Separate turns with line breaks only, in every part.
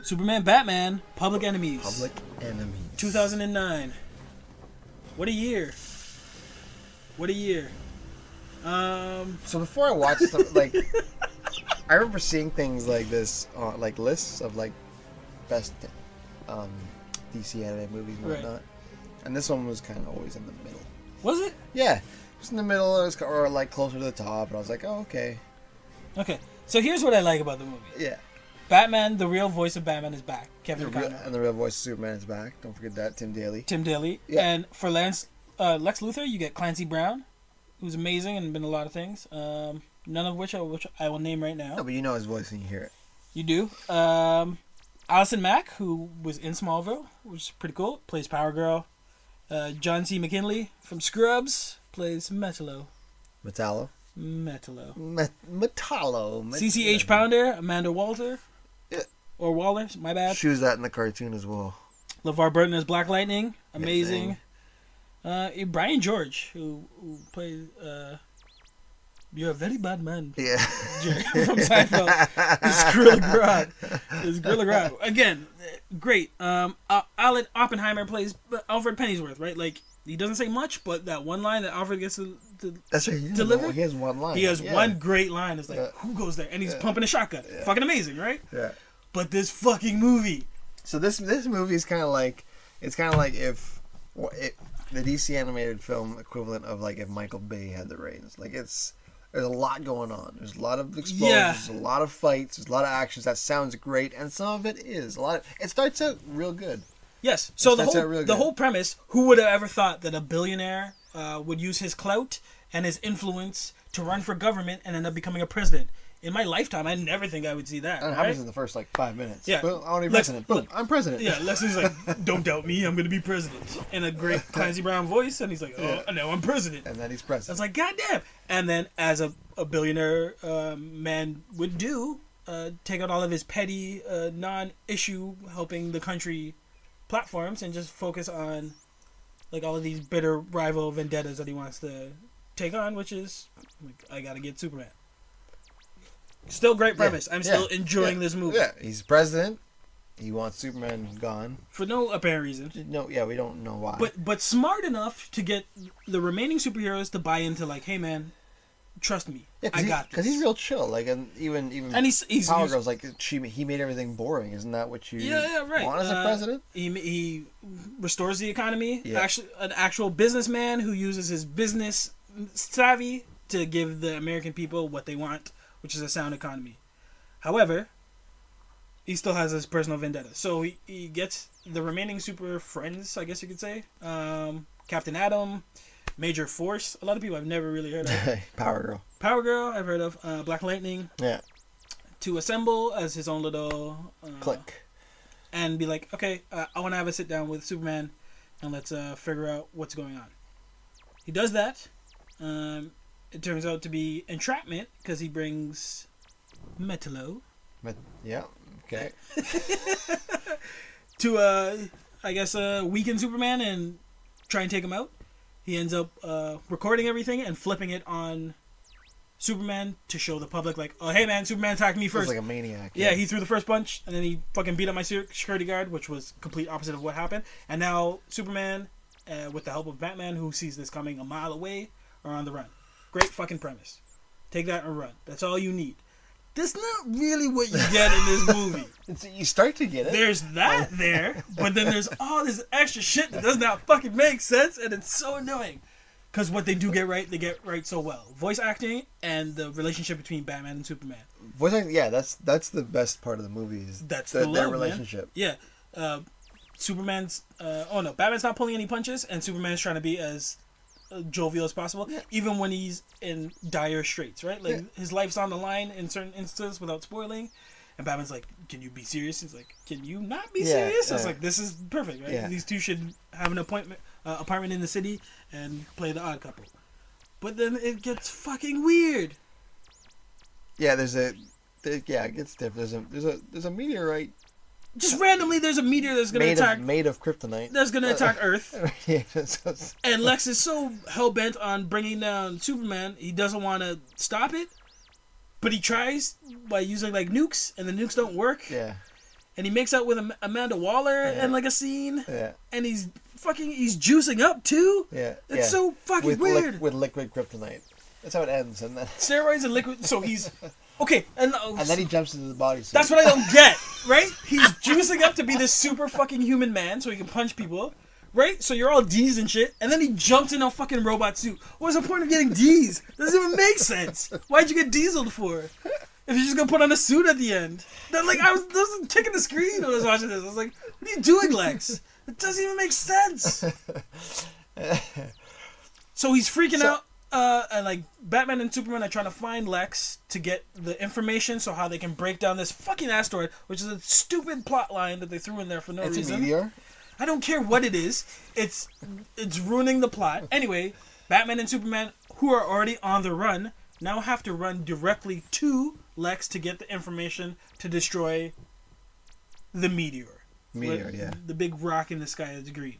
Superman, Batman, Public Enemies.
Public Enemies.
2009. What a year. What a year.
So before I watched them, like, I remember seeing things like this, like lists of like best DC anime movies and whatnot, and this one was kind of always in the middle.
Was it?
Yeah, just in the middle, or like closer to the top, and I was like, oh, okay.
Okay, so here's what I like about the movie.
Yeah.
Batman, the real voice of Batman, is back. Kevin Conroy.
And the real voice of Superman is back. Don't forget that. Tim Daly.
Yeah. And for Lex Luthor, you get Clancy Brown, who's amazing and been in a lot of things. None of which I will name right now.
No, but you know his voice when you hear it.
You do. Allison Mack, who was in Smallville, which is pretty cool, plays Power Girl. John C. McKinley from Scrubs plays Metallo.
Metallo.
CCH Pounder, Amanda Walter.
Yeah.
Or Waller, my bad.
She was that in the cartoon as well.
LeVar Burton as Black Lightning, amazing. Brian George, who plays You're a Very Bad Man.
Yeah.
From Seinfeld. It's Gorilla Grodd. Again, great. Alan Oppenheimer plays Alfred Pennyworth, right? Like, he doesn't say much, but that one line that Alfred gets to
That's right.
deliver.
He has one line.
He has one great line. It's like, who goes there? And he's pumping a shotgun.
Yeah.
Fucking amazing, right?
Yeah.
But this fucking movie.
So this movie is kind of like, it's kind of like if the DC animated film equivalent of like if Michael Bay had the reins. Like there's a lot going on. There's a lot of explosions, a lot of fights, there's a lot of actions. That sounds great, and some of it is it starts out real good.
Yes. So the whole premise, who would have ever thought that a billionaire would use his clout and his influence to run for government and end up becoming a president? In my lifetime, I never think I would see that.
And it happens in the first 5 minutes.
Yeah.
Boom, I want to be president. Boom, I'm president.
Yeah, Lex is like, don't doubt me, I'm going to be president. In a great Clancy Brown voice, and he's like, no, I'm president.
And then he's president.
I was like, goddamn. And then, as a billionaire man would do, take out all of his petty, non-issue helping the country platforms and just focus on like all of these bitter rival vendettas that he wants to take on, which is, like, I got to get Superman. Still great premise. I'm still enjoying this movie.
Yeah, he's president. He wants Superman gone
for no apparent reason.
No, we don't know why.
But smart enough to get the remaining superheroes to buy into, like, hey man, trust me, I got this.
Because he's real chill. Like, and even
he's
Power Girl's like he made everything boring. Isn't that what you want as a president?
He restores the economy.
Yeah.
Actually, an actual businessman who uses his business savvy to give the American people what they want, which is a sound economy. However, he still has his personal vendetta. So he gets the remaining super friends, I guess you could say. Captain Atom, Major Force. A lot of people I've never really heard of.
Power
Girl, I've heard of. Black Lightning.
Yeah.
To assemble as his own little...
clique.
And be like, okay, I want to have a sit down with Superman and let's figure out what's going on. He does that. It turns out to be entrapment because he brings Metallo.
Yeah, okay.
To, I guess, weaken Superman and try and take him out. He ends up recording everything and flipping it on Superman to show the public, like, oh, hey man, Superman attacked me first.
He's like a maniac.
Yeah, he threw the first punch and then he fucking beat up my security guard, which was complete opposite of what happened. And now Superman, with the help of Batman, who sees this coming a mile away, are on the run. Great fucking premise. Take that and run. That's all you need. That's not really what you get in this movie.
You start to get it.
There's that there, but then there's all this extra shit that does not fucking make sense, and it's so annoying. Because what they do get right, they get right so well. Voice acting and the relationship between Batman and Superman.
Voice acting, yeah, that's the best part of the movie. Is their relationship.
Man. Yeah. Superman's... Batman's not pulling any punches, and Superman's trying to be as jovial as possible, even when he's in dire straits, right? Like, his life's on the line in certain instances without spoiling, and Batman's like, can you be serious? He's like, can you not be serious? I was like, this is perfect, right? Yeah. These two should have an apartment in the city and play the odd couple. But then it gets fucking weird.
Yeah, it gets different. There's a meteorite.
Just randomly, there's a meteor that's going to attack...
Made of kryptonite.
That's going to attack Earth.
Yeah,
and Lex is so hell-bent on bringing down Superman, he doesn't want to stop it. But he tries by using, like, nukes, and the nukes don't work.
Yeah.
and he makes out with Amanda Waller in like a scene.
Yeah.
And he's juicing up too.
Yeah.
It's so fucking weird.
With liquid kryptonite. That's how it ends, and then
Steroids and liquid. So he's okay, and
then he jumps into the bodysuit.
that's what I don't get, right? He's juicing up to be this super fucking human man, so he can punch people, right? So you're all D's and shit, and then he jumps in a fucking robot suit. What's the point of getting D's? Doesn't even make sense. Why'd you get dieseled for? If you're just gonna put on a suit at the end, then like I was kicking the screen when I was watching this. I was like, "What are you doing, Lex? It doesn't even make sense." So he's freaking out. And like Batman and Superman are trying to find Lex to get the information so how they can break down this fucking asteroid, which is a stupid plot line that they threw in there for no reason.
It's a meteor.
I don't care what it is. It's ruining the plot. Anyway, Batman and Superman, who are already on the run, now have to run directly to Lex to get the information to destroy the meteor.
Yeah.
The big rock in the sky that's green.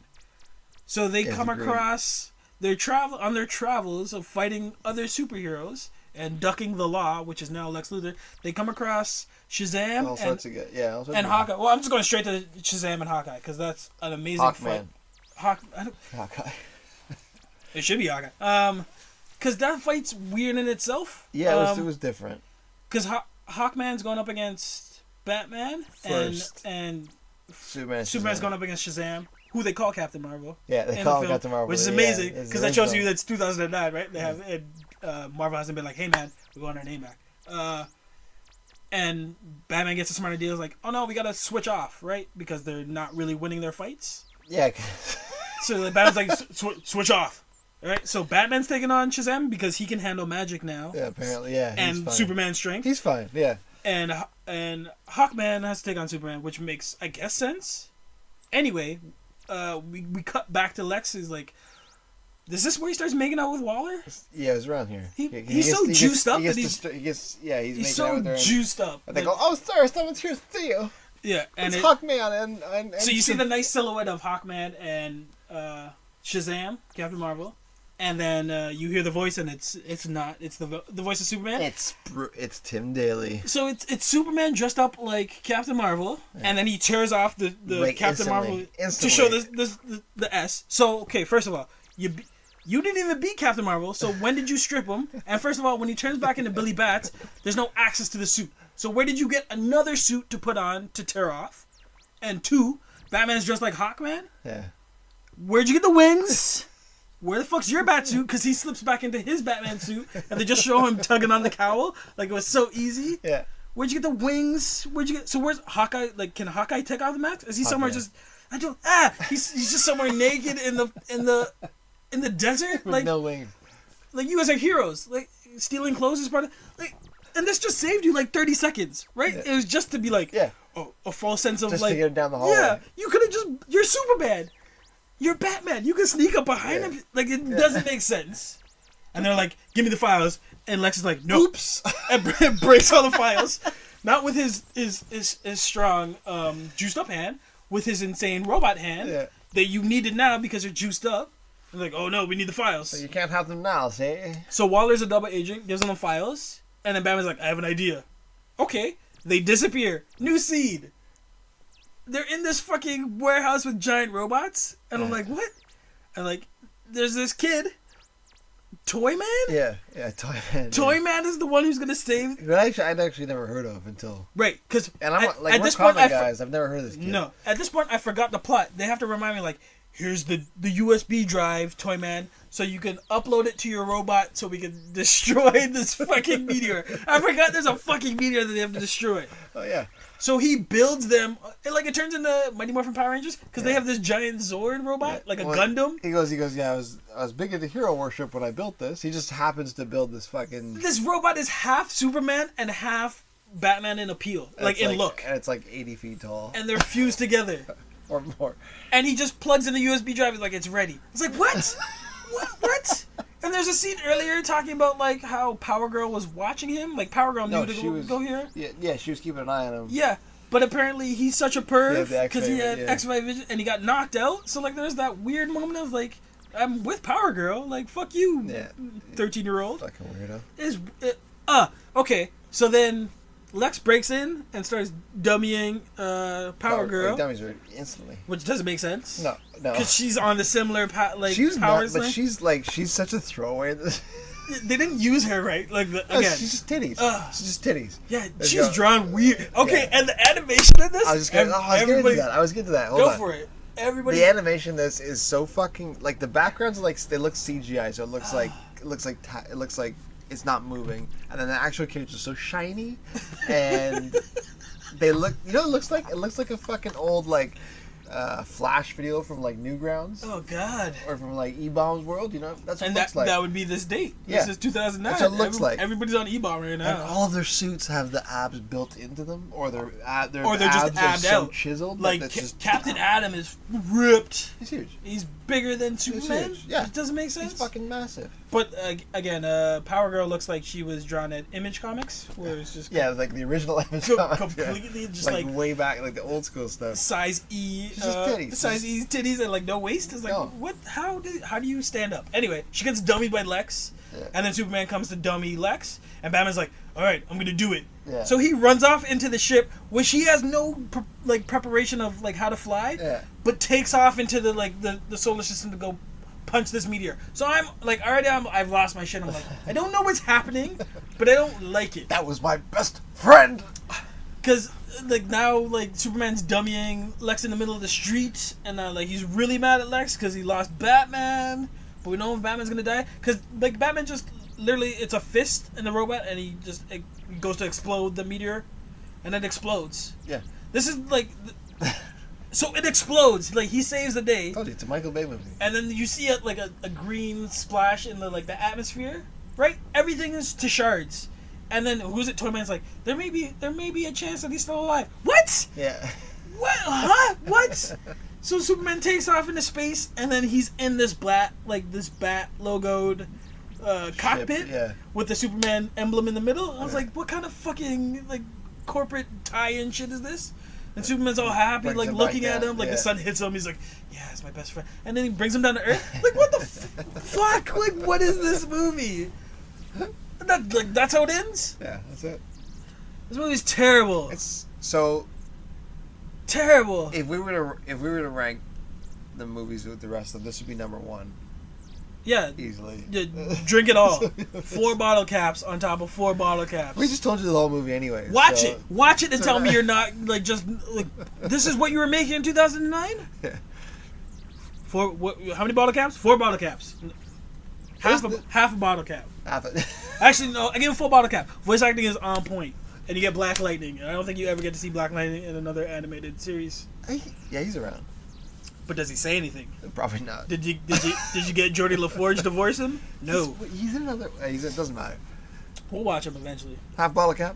So they come
green.
across their travels of fighting other superheroes and ducking the law, which is now Lex Luthor. They come across Shazam and Hawkeye. Well, I'm just going straight to Shazam and Hawkeye because that's an amazing fight.
Hawkeye.
It should be Hawkeye. Because that fight's weird in itself.
Yeah, it was different.
Because Hawkman's going up against Batman
first,
and
Superman's
going up against Shazam, who they call Captain Marvel.
Yeah, they call him Captain Marvel,
which is amazing because that shows you that's 2009, right? They have Marvel hasn't been like, "Hey man, we want our name back." And Batman gets a smart idea, like, "Oh no, we gotta switch off, right? Because they're not really winning their fights."
Yeah.
So the Batman's like, "Switch off." All right, so Batman's taking on Shazam because he can handle magic now.
Yeah, apparently, yeah.
And
fine.
Superman's strength.
He's fine, yeah.
And Hawkman has to take on Superman, which makes, I guess, sense. Anyway, we cut back to Lex. He's like, is this where he starts making out with Waller?
Yeah, it was around here.
He's so juiced up that he's
so
juiced up.
And they go, "Oh, sir, someone's here to see you."
Yeah, and
it's Hawkman and
so you see the nice silhouette of Hawkman and Shazam, Captain Marvel. And then you hear the voice, and it's the voice of Superman.
It's Tim Daly.
So it's Superman dressed up like Captain Marvel, and then he tears off the Captain Marvel to show the S. So okay, first of all, you didn't even beat Captain Marvel. So when did you strip him? And first of all, when he turns back into Billy Bats, there's no access to the suit. So where did you get another suit to put on to tear off? And two, Batman's dressed like Hawkman.
Yeah.
Where'd you get the wings? Where the fuck's your bat suit? Because he slips back into his Batman suit, and they just show him tugging on the cowl. Like, it was so easy.
Yeah.
Where'd you get the wings? So where's Hawkeye? Like, can Hawkeye take off the mask? Is he somewhere just? He's just somewhere naked in the desert.
With
like
no wings.
Like, you guys are heroes. Like, stealing clothes is part of and this just saved you like 30 seconds, right?
Yeah.
It was just to be like, a false sense of
just
like,
to get him down the hallway.
Yeah, you could have you're Superman. You're Batman. You can sneak up behind him. Like, it doesn't make sense. And they're like, give me the files. And Lex is like, no. Oops. And breaks all the files. Not with his strong, juiced up hand. With his insane robot hand.
Yeah.
That you need it now because you're juiced up. And like, oh no, we need the files.
So you can't have them now, see?
So Waller's a double agent. Gives them the files. And then Batman's like, I have an idea. Okay. They disappear. New seed. They're in this fucking warehouse with giant robots, and I'm like, what? And like, there's this kid, Toyman?
Yeah, Toyman.
Toyman is the one who's gonna save.
Who I'd actually never heard of until.
Right, because
at this point, guys, I've never heard of this kid.
No, at this point, I forgot the plot. They have to remind me, like, here's the USB drive, Toyman, so you can upload it to your robot so we can destroy this fucking meteor. I forgot there's a fucking meteor that they have to destroy.
Oh yeah.
So he builds them, and like it turns into Mighty Morphin Power Rangers because they have this giant Zord robot, like a Gundam.
He goes, yeah, I was big into hero worship when I built this. He just happens to build this fucking.
This robot is half Superman and half Batman in appeal, like in look.
And it's like 80 feet tall.
And they're fused together.
Or more.
And he just plugs in the USB drive. He's like, it's ready. It's like, what? What? And there's a scene earlier talking about like how Power Girl was watching him. Like Power Girl knew to go here.
Yeah, she was keeping an eye on him.
Yeah, but apparently he's such a perv because he had X-ray vision and he got knocked out. So like, there's that weird moment of like, I'm with Power Girl. Like, fuck you, 13-year-old.
Fucking weirdo.
Okay. So then Lex breaks in and starts dummying Power Girl,
Like, dummies her instantly.
which doesn't make sense.
No.
Because she's on the similar
She's
powers.
not, but she's such a throwaway.
They didn't use her right. Like
No,
again,
she's just titties. She's just titties.
yeah,
Let's
she's
go.
drawn weird. Okay,
Yeah.
and the animation in this.
I was gonna do that. I was getting to that. Hold
Go
on.
for it. Everybody.
The animation in this is so fucking like the backgrounds are like they look CGI, so it looks like it's not moving, and then the actual characters are so shiny, and they look. You know, it looks like a fucking old like Flash video from like Newgrounds
Oh God.
or from like E-Bomb's World. You know, that's what
And
it looks like.
that would be this date.
Yeah.
This is 2009.
That's what it looks like.
Everybody's on E-Bomb right
And
now.
all of their suits have the abs built into them, or their
Or
abs
they're just
are
abbed
so
out.
chiseled.
Like
that's just
Captain Adam is ripped.
He's huge.
He's bigger than Superman.
huge, yeah.
It doesn't make sense.
He's fucking massive.
But again, Power Girl looks like she was drawn at Image Comics, where it's just
Yeah, like the original Image
completely just like
way back, like the old school stuff.
size E,
It's just titties.
size E titties and like no waist. It's like
No.
what? How do you stand up? Anyway, she gets dummied by Lex, and then Superman comes to dummy Lex, and Batman's like, "All right, I'm gonna do it."
Yeah.
So he runs off into the ship, where she has no preparation of like how to fly,
Yeah.
but takes off into the solar system to go punch this meteor. So I'm like I've lost my shit. I'm like I don't know what's happening, but I don't like it.
That was my best friend.
Because like now like Superman's dummying Lex in the middle of the street, and like he's really mad at Lex because he lost Batman, but we know if Batman's gonna die because like Batman just literally it's a fist in the robot and he just it goes to explode the meteor, and it explodes.
Yeah.
This is like so it explodes like he saves the day,
I told you, it's a Michael Bay movie.
and then you see it like a green splash in the like the atmosphere, right? Everything is to shards. And then who's it? Toyman's like, there may be a chance that he's still alive. What?
Yeah.
What? Huh? What? So Superman takes off into space, and then he's in this bat logoed cockpit
yeah.
with the Superman emblem in the middle. I was like, what kind of fucking like corporate tie-in shit is this? And Superman's all happy,
Brings
like
him
looking
back
at
down,
him, like
yeah.
the sun hits him. He's like, yeah, it's my best friend. And then he brings him down to Earth. Like, what the fuck? Like, what is this movie? That's how it ends.
Yeah, that's it.
This movie's terrible.
It's so.
Terrible.
If we were to rank the movies with the rest of them, this would be number one
Yeah.
easily.
Yeah, drink it all. 4 bottle caps on top of 4 bottle caps.
We just told you the whole movie anyway.
Watch
so-
it. Watch it and tell me you're not like just like this is what you were making in 2009.
Yeah.
How many bottle caps? 4 bottle caps. Half a bottle cap.
Half it.
Actually, no. I give a full bottle cap. Voice acting is on point, and you get Black Lightning. And I don't think you ever get to see Black Lightning in another animated series.
Yeah, he's around.
But does he say anything?
Probably not.
Did you get Geordie LaForge divorce him? No.
He's in another. It doesn't matter.
We'll watch him eventually.
Half bottle cap.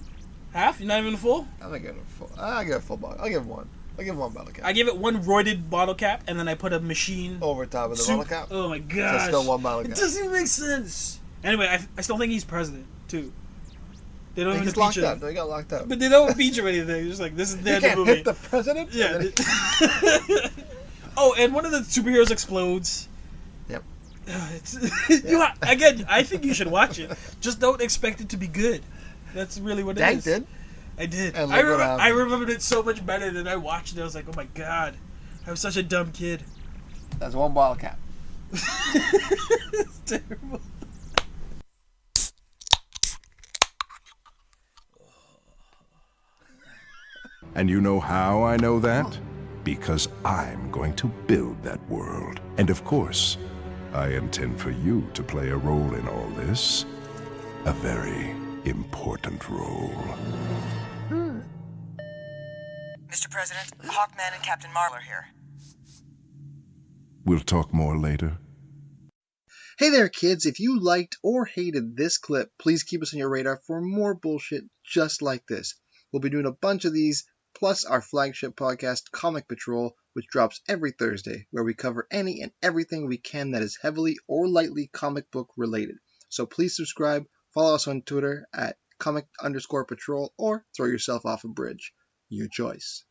Half? You're not even full?
I'm not giving a full. I'll give a full bottle. I'll give him one. I'll give him one bottle cap.
I give it 1 roided bottle cap, and then I put a machine
Over top of the bottle cap.
Oh my
So
god!
it's still 1 bottle cap.
It doesn't even make sense. Anyway, I still think he's president too. They don't
He
even
gets
impeach
locked up.
him,
No, he got locked up.
but they don't impeach him or anything. It's just like this is the
You
end of
can't
the movie.
hit the president.
Yeah.
And then-
Oh, and one of the superheroes explodes.
Yep.
Again, I think you should watch it. Just don't expect it to be good. That's really what it
Dank
is.
did.
I did.
And
I
look what happened.
remembered it so much better than I watched it. I was like, oh my god, I was such a dumb kid.
That's 1 bottle cap.
It's terrible.
And you know how I know that? Because I'm going to build that world. And of course, I intend for you to play a role in all this. A very important role.
Mr. President, Hawkman and Captain Marvel here.
We'll talk more later.
Hey there, kids. If you liked or hated this clip, please keep us on your radar for more bullshit just like this. We'll be doing a bunch of these, plus our flagship podcast, Comic Patrol, which drops every Thursday, where we cover any and everything we can that is heavily or lightly comic book related. So please subscribe, follow us on Twitter at comic_patrol, or throw yourself off a bridge. Your choice.